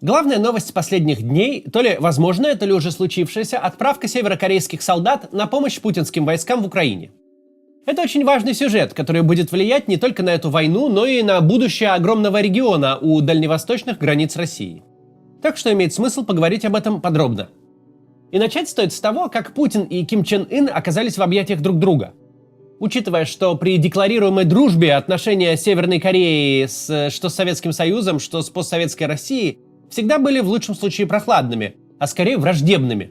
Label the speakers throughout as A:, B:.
A: Главная новость последних дней, то ли возможная, то ли уже случившаяся, отправка северокорейских солдат на помощь путинским войскам в Украине. Это очень важный сюжет, который будет влиять не только на эту войну, но и на будущее огромного региона у дальневосточных границ России. Так что имеет смысл поговорить об этом подробно. И начать стоит с того, как Путин и Ким Чен Ын оказались в объятиях друг друга. Учитывая, что при декларируемой дружбе отношения Северной Кореи что с Советским Союзом, что с постсоветской Россией всегда были в лучшем случае прохладными, а скорее враждебными.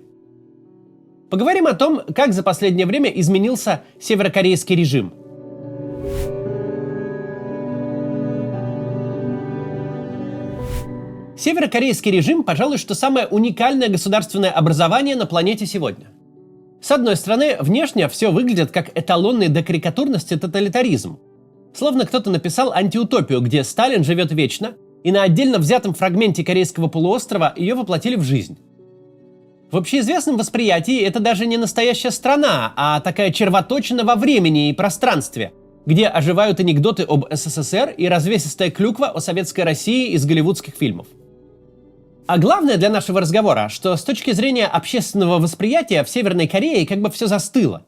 A: Поговорим о том, как за последнее время изменился северокорейский режим. Северокорейский режим, пожалуй, что самое уникальное государственное образование на планете сегодня. С одной стороны, внешне все выглядит как эталонный до карикатурности тоталитаризм. Словно кто-то написал антиутопию, где Сталин живет вечно, и на отдельно взятом фрагменте Корейского полуострова ее воплотили в жизнь. В общеизвестном восприятии это даже не настоящая страна, а такая червоточина во времени и пространстве, где оживают анекдоты об СССР и развесистая клюква о советской России из голливудских фильмов. А главное для нашего разговора, что с точки зрения общественного восприятия в Северной Корее как бы все застыло.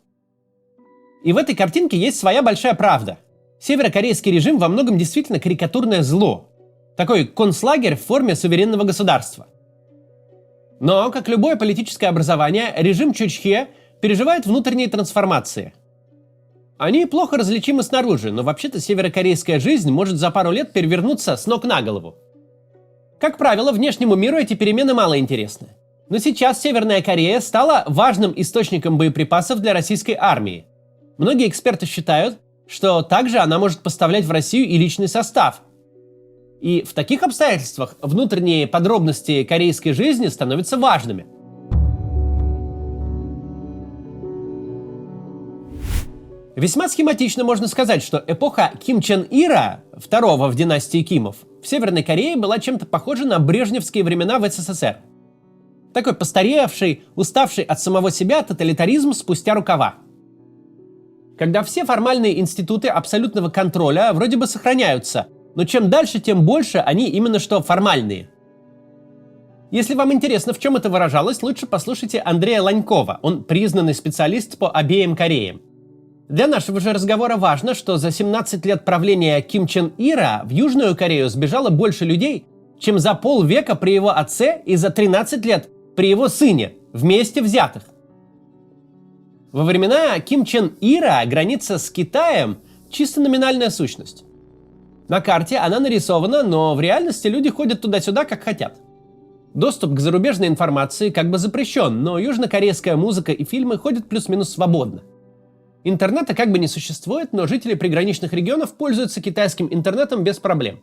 A: И в этой картинке есть своя большая правда. Северокорейский режим во многом действительно карикатурное зло. Такой концлагерь в форме суверенного государства. Но, как любое политическое образование, режим Чучхе переживает внутренние трансформации. Они плохо различимы снаружи, но вообще-то северокорейская жизнь может за пару лет перевернуться с ног на голову. Как правило, внешнему миру эти перемены мало интересны. Но сейчас Северная Корея стала важным источником боеприпасов для российской армии. Многие эксперты считают, что также она может поставлять в Россию и личный состав. И в таких обстоятельствах внутренние подробности корейской жизни становятся важными. Весьма схематично можно сказать, что эпоха Ким Чен Ира, второго в династии Кимов, в Северной Корее была чем-то похожа на брежневские времена в СССР. Такой постаревший, уставший от самого себя тоталитаризм спустя рукава. Когда все формальные институты абсолютного контроля вроде бы сохраняются, но чем дальше, тем больше они именно что формальные. Если вам интересно, в чем это выражалось, лучше послушайте Андрея Ланькова. Он признанный специалист по обеим Кореям. Для нашего же разговора важно, что за 17 лет правления Ким Чен Ира в Южную Корею сбежало больше людей, чем за полвека при его отце и за 13 лет при его сыне, вместе взятых. Во времена Ким Чен Ира граница с Китаем – чисто номинальная сущность. На карте она нарисована, но в реальности люди ходят туда-сюда, как хотят. Доступ к зарубежной информации как бы запрещен, но южнокорейская музыка и фильмы ходят плюс-минус свободно. Интернета как бы не существует, но жители приграничных регионов пользуются китайским интернетом без проблем.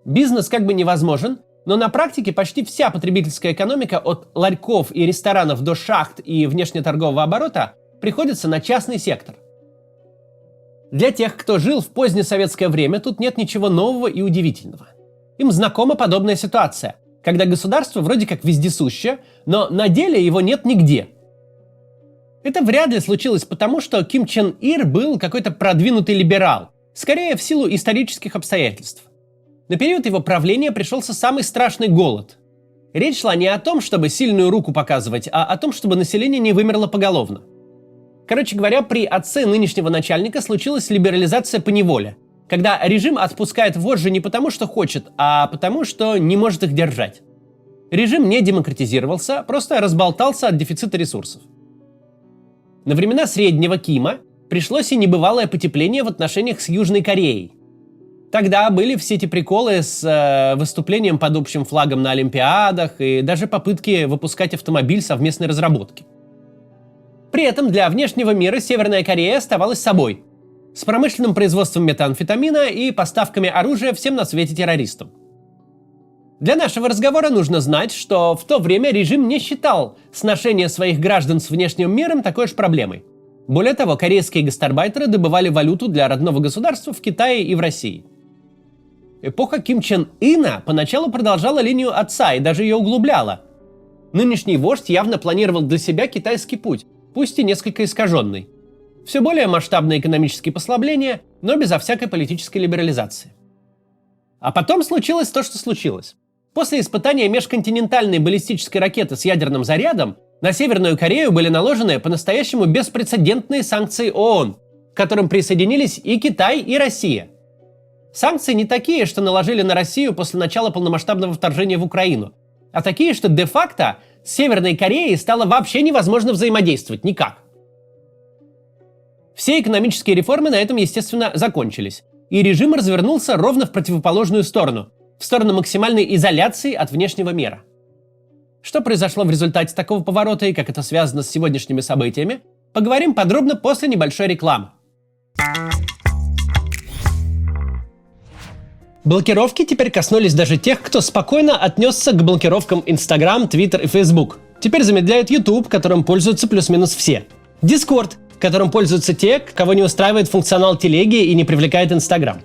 A: Бизнес как бы невозможен, но на практике почти вся потребительская экономика от ларьков и ресторанов до шахт и внешнеторгового оборота приходится на частный сектор. Для тех, кто жил в позднесоветское время, тут нет ничего нового и удивительного. Им знакома подобная ситуация, когда государство вроде как вездесуще, но на деле его нет нигде. Это вряд ли случилось потому, что Ким Чен Ир был какой-то продвинутый либерал, скорее в силу исторических обстоятельств. На период его правления пришелся самый страшный голод. Речь шла не о том, чтобы сильную руку показывать, а о том, чтобы население не вымерло поголовно. Короче говоря, при отце нынешнего начальника случилась либерализация поневоле, когда режим отпускает вожжи не потому, что хочет, а потому, что не может их держать. Режим не демократизировался, просто разболтался от дефицита ресурсов. На времена Среднего Кима пришлось и небывалое потепление в отношениях с Южной Кореей. Тогда были все эти приколы с выступлением под общим флагом на Олимпиадах и даже попытки выпускать автомобиль совместной разработки. При этом для внешнего мира Северная Корея оставалась собой, с промышленным производством метамфетамина и поставками оружия всем на свете террористам. Для нашего разговора нужно знать, что в то время режим не считал сношение своих граждан с внешним миром такой уж проблемой. Более того, корейские гастарбайтеры добывали валюту для родного государства в Китае и в России. Эпоха Ким Чен Ына поначалу продолжала линию отца и даже ее углубляла. Нынешний вождь явно планировал для себя китайский путь, пусть и несколько искаженный. Все более масштабные экономические послабления, но безо всякой политической либерализации. А потом случилось то, что случилось. После испытания межконтинентальной баллистической ракеты с ядерным зарядом на Северную Корею были наложены по-настоящему беспрецедентные санкции ООН, к которым присоединились и Китай, и Россия. Санкции не такие, что наложили на Россию после начала полномасштабного вторжения в Украину, а такие, что де-факто с Северной Кореей стало вообще невозможно взаимодействовать никак. Все экономические реформы на этом, естественно, закончились, и режим развернулся ровно в противоположную сторону, в сторону максимальной изоляции от внешнего мира. Что произошло в результате такого поворота и как это связано с сегодняшними событиями, поговорим подробно после небольшой рекламы. Блокировки теперь коснулись даже тех, кто спокойно отнесся к блокировкам Instagram, Twitter и Facebook. Теперь замедляют YouTube, которым пользуются плюс-минус все. Discord, которым пользуются те, кого не устраивает функционал телеги и не привлекает Instagram.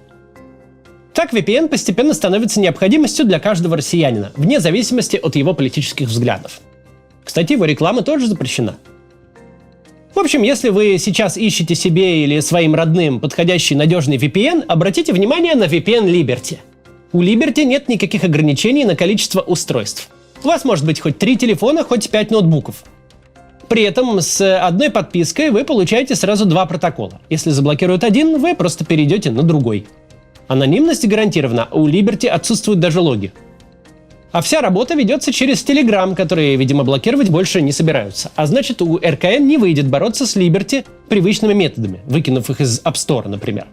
A: Так VPN постепенно становится необходимостью для каждого россиянина, вне зависимости от его политических взглядов. Кстати, его реклама тоже запрещена. В общем, если вы сейчас ищете себе или своим родным подходящий надежный VPN, обратите внимание на VPN Liberty. У Liberty нет никаких ограничений на количество устройств. У вас может быть хоть 3 телефона, хоть 5 ноутбуков. При этом с одной подпиской вы получаете сразу 2 протокола. Если заблокируют один, вы просто перейдете на другой. Анонимность гарантирована, а у Liberty отсутствуют даже логи. А вся работа ведется через Telegram, которые, видимо, блокировать больше не собираются. А значит, у РКН не выйдет бороться с Liberty привычными методами, выкинув их из App Store, например.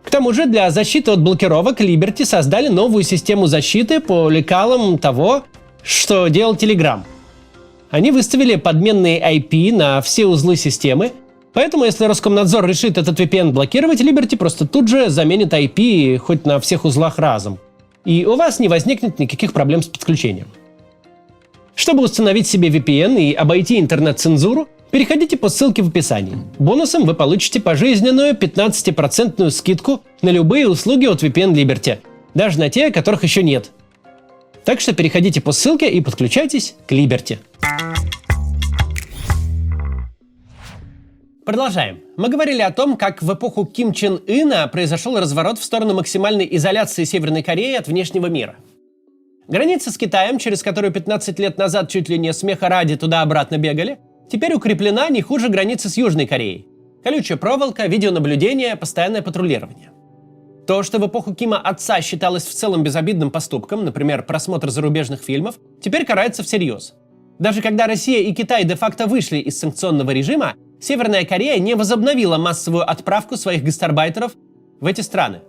A: К тому же, для защиты от блокировок Liberty создали новую систему защиты по лекалам того, что делал Telegram. Они выставили подменные IP на все узлы системы, поэтому если Роскомнадзор решит этот VPN блокировать, Liberty просто тут же заменит IP хоть на всех узлах разом. И у вас не возникнет никаких проблем с подключением. Чтобы установить себе VPN и обойти интернет-цензуру, переходите по ссылке в описании. Бонусом вы получите пожизненную 15% скидку на любые услуги от VPN Liberty, даже на те, которых еще нет. Так что переходите по ссылке и подключайтесь к Liberty. Продолжаем. Мы говорили о том, как в эпоху Ким Чен Ына произошел разворот в сторону максимальной изоляции Северной Кореи от внешнего мира. Граница с Китаем, через которую 15 лет назад чуть ли не смеха ради туда-обратно бегали, теперь укреплена не хуже границы с Южной Кореей. Колючая проволока, видеонаблюдение, постоянное патрулирование. То, что в эпоху Кима отца считалось в целом безобидным поступком, например, просмотр зарубежных фильмов, теперь карается всерьез. Даже когда Россия и Китай де-факто вышли из санкционного режима, Северная Корея не возобновила массовую отправку своих гастарбайтеров в эти страны.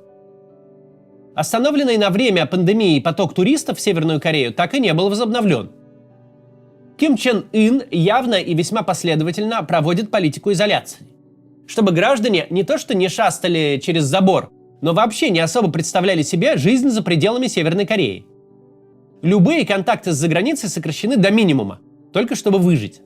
A: Остановленный на время пандемии поток туристов в Северную Корею так и не был возобновлен. Ким Чен Ын явно и весьма последовательно проводит политику изоляции. Чтобы граждане не то что не шастали через забор, но вообще не особо представляли себе жизнь за пределами Северной Кореи. Любые контакты с заграницей сокращены до минимума, только чтобы выжить.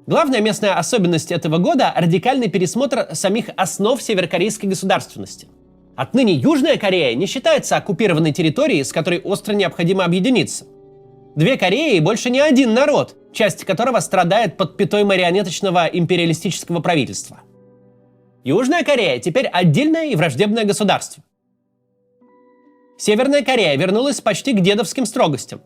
A: Главная местная особенность этого года – радикальный пересмотр самих основ северокорейской государственности. Отныне Южная Корея не считается оккупированной территорией, с которой остро необходимо объединиться. 2 Кореи и больше не один народ, часть которого страдает под пятой марионеточного империалистического правительства. Южная Корея теперь отдельное и враждебное государство. Северная Корея вернулась почти к дедовским строгостям.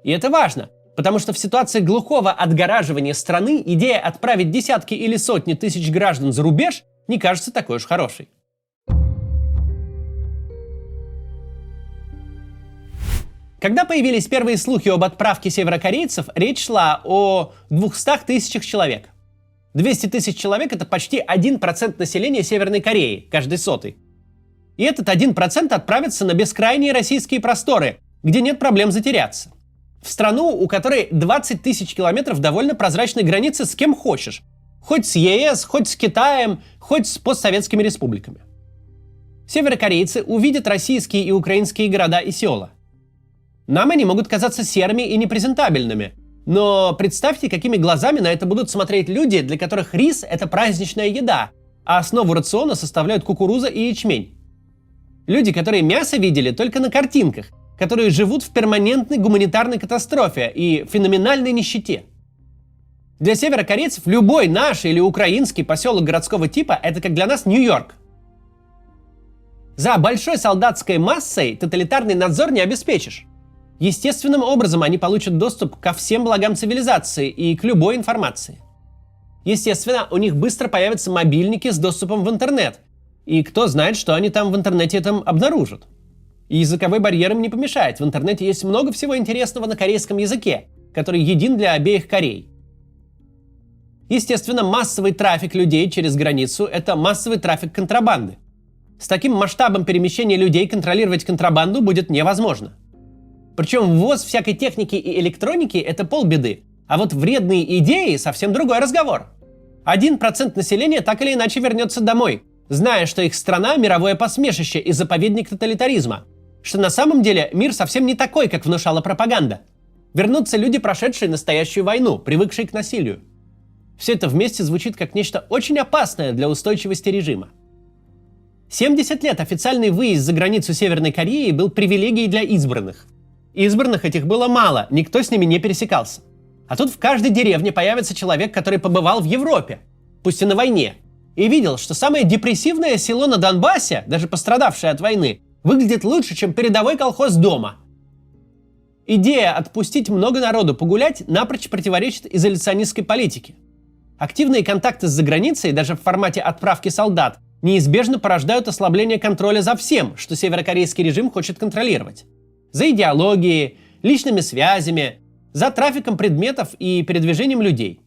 A: И это важно, потому что в ситуации глухого отгораживания страны идея отправить десятки или сотни тысяч граждан за рубеж не кажется такой уж хорошей. Когда появились первые слухи об отправке северокорейцев, речь шла о 200 тысячах человек. 200 тысяч человек – это почти 1% населения Северной Кореи, каждый сотый. И этот 1% отправится на бескрайние российские просторы, где нет проблем затеряться. В страну, у которой 20 тысяч километров довольно прозрачной границы с кем хочешь. Хоть с ЕС, хоть с Китаем, хоть с постсоветскими республиками. Северокорейцы увидят российские и украинские города и села. Нам они могут казаться серыми и непрезентабельными, но представьте, какими глазами на это будут смотреть люди, для которых рис – это праздничная еда, а основу рациона составляют кукуруза и ячмень. Люди, которые мясо видели только на картинках, которые живут в перманентной гуманитарной катастрофе и феноменальной нищете. Для северокорейцев любой наш или украинский поселок городского типа – это как для нас Нью-Йорк. За большой солдатской массой тоталитарный надзор не обеспечишь. Естественным образом они получат доступ ко всем благам цивилизации и к любой информации. Естественно, у них быстро появятся мобильники с доступом в интернет. И кто знает, что они там в интернете этом обнаружат. И языковой барьер им не помешает. В интернете есть много всего интересного на корейском языке, который един для обеих Корей. Естественно, массовый трафик людей через границу – это массовый трафик контрабанды. С таким масштабом перемещения людей контролировать контрабанду будет невозможно. Причем ввоз всякой техники и электроники – это полбеды. А вот вредные идеи – совсем другой разговор. 1% населения так или иначе вернется домой, зная, что их страна – мировое посмешище и заповедник тоталитаризма. Что на самом деле мир совсем не такой, как внушала пропаганда. Вернутся люди, прошедшие настоящую войну, привыкшие к насилию. Все это вместе звучит как нечто очень опасное для устойчивости режима. 70 лет официальный выезд за границу Северной Кореи был привилегией для избранных. Избранных этих было мало, никто с ними не пересекался. А тут в каждой деревне появится человек, который побывал в Европе, пусть и на войне, и видел, что самое депрессивное село на Донбассе, даже пострадавшее от войны, выглядит лучше, чем передовой колхоз дома. Идея отпустить много народу погулять напрочь противоречит изоляционистской политике. Активные контакты с заграницей, даже в формате отправки солдат, неизбежно порождают ослабление контроля за всем, что северокорейский режим хочет контролировать. За идеологией, личными связями, за трафиком предметов и передвижением людей.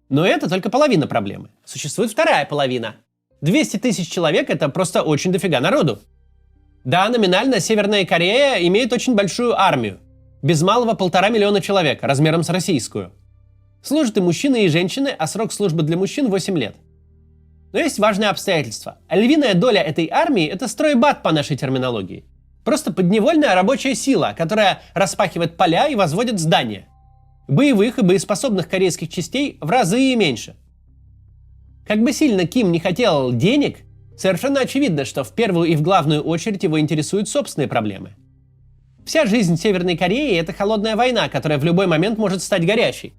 A: Но это только половина проблемы. Существует вторая половина. 200 тысяч человек – это просто очень дофига народу. Да, номинально Северная Корея имеет очень большую армию. Без малого 1,5 миллиона человек, размером с российскую. Служат и мужчины, и женщины, а срок службы для мужчин 8 лет. Но есть важное обстоятельство. Львиная доля этой армии – это стройбат по нашей терминологии. Просто подневольная рабочая сила, которая распахивает поля и возводит здания. Боевых и боеспособных корейских частей в разы и меньше. Как бы сильно Ким не хотел денег, совершенно очевидно, что в первую и в главную очередь его интересуют собственные проблемы. Вся жизнь Северной Кореи – это холодная война, которая в любой момент может стать горячей.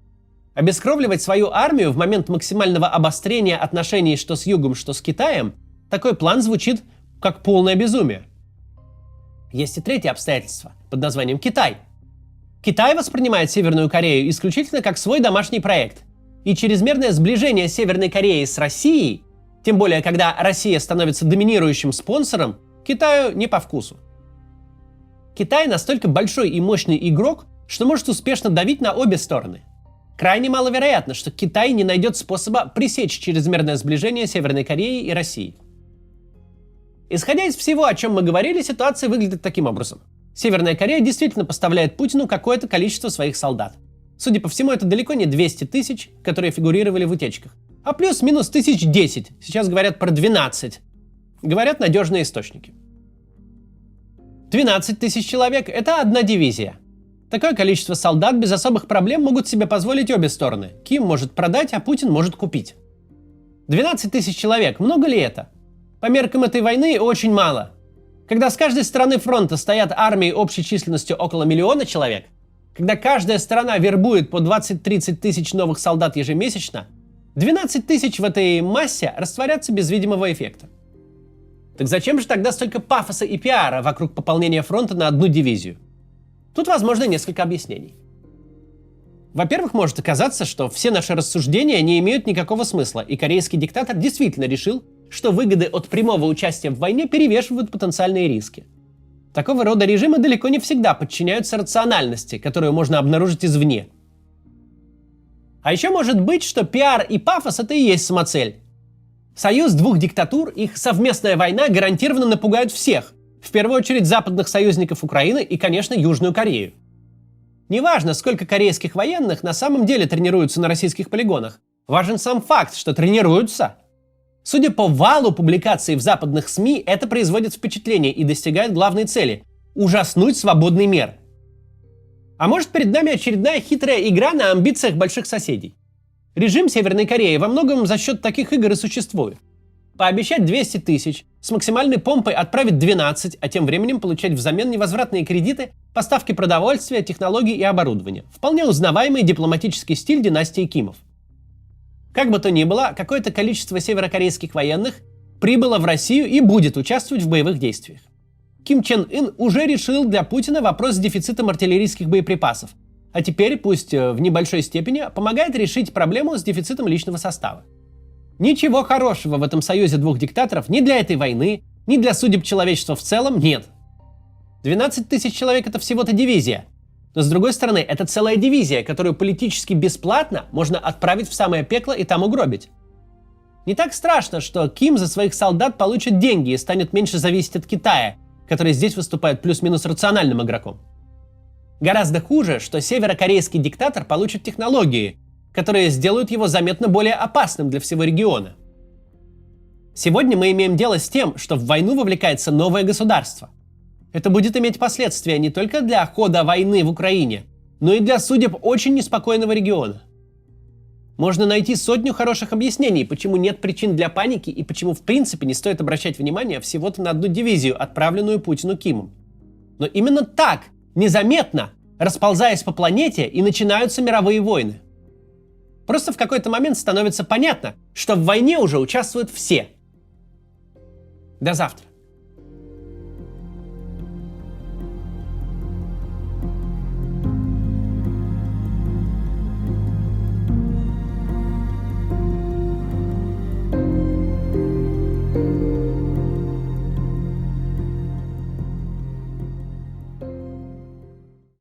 A: Обескровливать свою армию в момент максимального обострения отношений что с Югом, что с Китаем – такой план звучит как полное безумие. Есть и третье обстоятельство под названием Китай. Китай воспринимает Северную Корею исключительно как свой домашний проект. И чрезмерное сближение Северной Кореи с Россией, тем более когда Россия становится доминирующим спонсором, Китаю не по вкусу. Китай настолько большой и мощный игрок, что может успешно давить на обе стороны. Крайне маловероятно, что Китай не найдет способа пресечь чрезмерное сближение Северной Кореи и России. Исходя из всего, о чем мы говорили, ситуация выглядит таким образом. Северная Корея действительно поставляет Путину какое-то количество своих солдат. Судя по всему, это далеко не 200 тысяч, которые фигурировали в утечках, а плюс-минус 1010, сейчас говорят про 12. Говорят надежные источники. 12 тысяч человек – это одна дивизия. Такое количество солдат без особых проблем могут себе позволить обе стороны. Ким может продать, а Путин может купить. 12 тысяч человек – много ли это? По меркам этой войны очень мало. Когда с каждой стороны фронта стоят армии общей численностью около 1 миллиона человек, когда каждая сторона вербует по 20-30 тысяч новых солдат ежемесячно, 12 тысяч в этой массе растворятся без видимого эффекта. Так зачем же тогда столько пафоса и пиара вокруг пополнения фронта на одну дивизию? Тут возможно несколько объяснений. Во-первых, может оказаться, что все наши рассуждения не имеют никакого смысла, и корейский диктатор действительно решил, что выгоды от прямого участия в войне перевешивают потенциальные риски. Такого рода режимы далеко не всегда подчиняются рациональности, которую можно обнаружить извне. А еще может быть, что пиар и пафос – это и есть самоцель. Союз двух диктатур, их совместная война гарантированно напугают всех, в первую очередь западных союзников Украины и, конечно, Южную Корею. Неважно, сколько корейских военных на самом деле тренируются на российских полигонах. Важен сам факт, что тренируются. Судя по валу публикаций в западных СМИ, это производит впечатление и достигает главной цели – ужаснуть свободный мир. А может, перед нами очередная хитрая игра на амбициях больших соседей? Режим Северной Кореи во многом за счет таких игр и существует. Пообещать 200 тысяч, с максимальной помпой отправить 12, а тем временем получать взамен невозвратные кредиты, поставки продовольствия, технологий и оборудования. Вполне узнаваемый дипломатический стиль династии Кимов. Как бы то ни было, какое-то количество северокорейских военных прибыло в Россию и будет участвовать в боевых действиях. Ким Чен Ын уже решил для Путина вопрос с дефицитом артиллерийских боеприпасов, а теперь, пусть в небольшой степени, помогает решить проблему с дефицитом личного состава. Ничего хорошего в этом союзе двух диктаторов ни для этой войны, ни для судеб человечества в целом нет. 12 тысяч человек — это всего-то дивизия. Но с другой стороны, это целая дивизия, которую политически бесплатно можно отправить в самое пекло и там угробить. Не так страшно, что Ким за своих солдат получит деньги и станет меньше зависеть от Китая, который здесь выступает плюс-минус рациональным игроком. Гораздо хуже, что северокорейский диктатор получит технологии, которые сделают его заметно более опасным для всего региона. Сегодня мы имеем дело с тем, что в войну вовлекается новое государство. Это будет иметь последствия не только для хода войны в Украине, но и для судеб очень неспокойного региона. Можно найти сотню хороших объяснений, почему нет причин для паники и почему в принципе не стоит обращать внимание всего-то на одну дивизию, отправленную Путину Кимом. Но именно так, незаметно, расползаясь по планете, и начинаются мировые войны. Просто в какой-то момент становится понятно, что в войне уже участвуют все. До завтра.